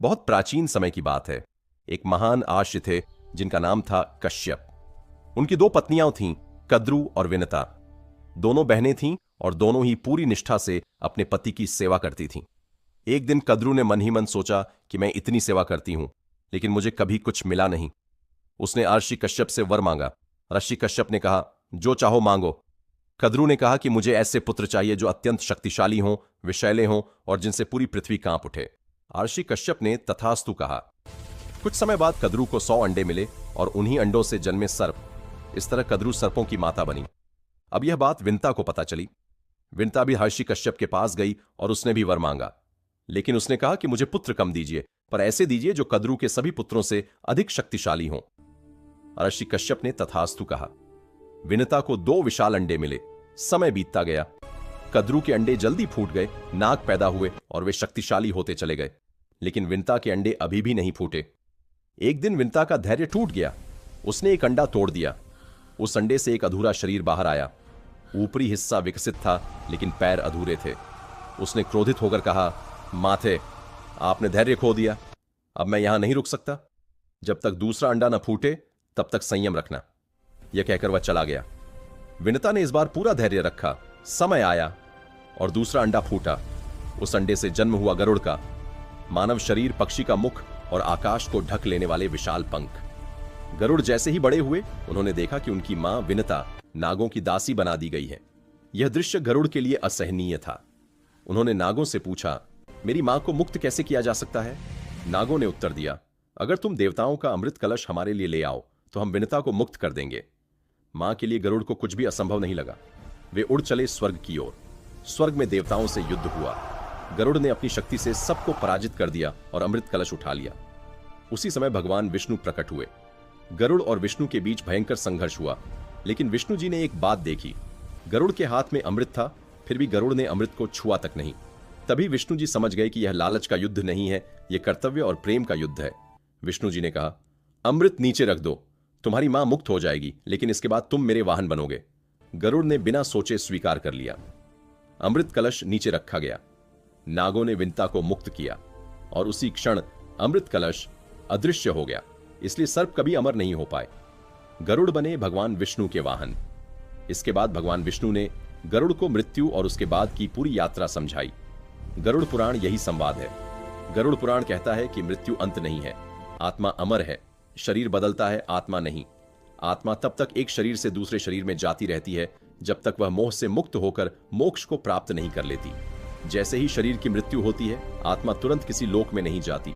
बहुत प्राचीन समय की बात है। एक महान आर्य थे जिनका नाम था कश्यप। उनकी दो पत्नियां थीं, कद्रू और विनता। दोनों बहनें थीं और दोनों ही पूरी निष्ठा से अपने पति की सेवा करती थीं। एक दिन कद्रू ने मन ही मन सोचा कि मैं इतनी सेवा करती हूं, लेकिन मुझे कभी कुछ मिला नहीं। उसने ऋषि कश्यप से वर मांगा। ऋषि कश्यप ने कहा, जो चाहो मांगो। कद्रू ने कहा कि मुझे ऐसे पुत्र चाहिए जो अत्यंत शक्तिशाली हों, विषैले हों और जिनसे पूरी पृथ्वी कांप उठे। ऋषि कश्यप ने तथास्तु कहा। कुछ समय बाद कद्रू को 100 अंडे मिले और उन्हीं अंडों से जन्मे सर्प। इस तरह कद्रू सर्पों की माता बनी। अब यह बात विनता को पता चली। विनता भी ऋषि कश्यप के पास गई और उसने भी वर मांगा, लेकिन उसने कहा कि मुझे पुत्र कम दीजिए, पर ऐसे दीजिए जो कद्रू के सभी पुत्रों से अधिक शक्तिशाली हों। ऋषि कश्यप ने तथास्तु कहा। विनता को 2 विशाल अंडे मिले। समय बीतता गया। कद्रू के अंडे जल्दी फूट गए, नाग पैदा हुए और वे शक्तिशाली होते चले गए, लेकिन विनता के अंडे अभी भी नहीं फूटे। एक दिन विनता का धैर्य टूट गया। उसने एक अंडा तोड़ दिया। उस अंडे से एक अधूरा शरीर बाहर आया। ऊपरी हिस्सा विकसित था, लेकिन पैर अधूरे थे। उसने क्रोधित होकर कहा, माथे, आपने धैर्य खो दिया। अब मैं यहां नहीं रुक सकता। जब तक दूसरा अंडा न फूटे तब तक संयम रखना। यह कहकर वह चला गया। विनता ने इस बार पूरा धैर्य रखा। समय आया और दूसरा अंडा फूटा। उस अंडे से जन्म हुआ गरुड़ का। मानव शरीर, पक्षी का मुख और आकाश को ढक लेने वाले विशाल पंख। गरुड़ जैसे ही बड़े हुए, उन्होंने देखा कि उनकी मां विनता नागों की दासी बना दी गई है। यह दृश्य गरुड़ के लिए असहनीय था। उन्होंने नागों से पूछा, मेरी मां को मुक्त कैसे किया जा सकता है? नागों ने उत्तर दिया, अगर तुम देवताओं का अमृत कलश हमारे लिए ले आओ तो हम विनता को मुक्त कर देंगे। मां के लिए गरुड़ को कुछ भी असंभव नहीं लगा। वे उड़ चले स्वर्ग की ओर। स्वर्ग में देवताओं से युद्ध हुआ। गरुड़ ने अपनी शक्ति से सबको पराजित कर दिया और अमृत कलश उठा लिया। उसी समय भगवान विष्णु प्रकट हुए। गरुड़ और विष्णु के बीच भयंकर संघर्ष हुआ, लेकिन विष्णु जी ने एक बात देखी। गरुड़ के हाथ में अमृत था, फिर भी गरुड़ ने अमृत को छुआ तक नहीं। तभी विष्णु जी समझ गए कि यह लालच का युद्ध नहीं है, यह कर्तव्य और प्रेम का युद्ध है। विष्णु जी ने कहा, अमृत नीचे रख दो, तुम्हारी मां मुक्त हो जाएगी, लेकिन इसके बाद तुम मेरे वाहन बनोगे। गरुड़ ने बिना सोचे स्वीकार कर लिया। अमृत कलश नीचे रखा गया। नागों ने विनता को मुक्त किया और उसी क्षण अमृत कलश अदृश्य हो गया। इसलिए सर्प कभी अमर नहीं हो पाए। गरुड़ बने भगवान विष्णु के वाहन। इसके बाद भगवान विष्णु ने गरुड़ को मृत्यु और उसके बाद की पूरी यात्रा समझाई। गरुड़ पुराण यही संवाद है। गरुड़ पुराण कहता है कि मृत्यु अंत नहीं है, आत्मा अमर है। शरीर बदलता है, आत्मा नहीं। आत्मा तब तक एक शरीर से दूसरे शरीर में जाती रहती है जब तक वह मोह से मुक्त होकर मोक्ष को प्राप्त नहीं कर लेती। जैसे ही शरीर की मृत्यु होती है, आत्मा तुरंत किसी लोक में नहीं जाती।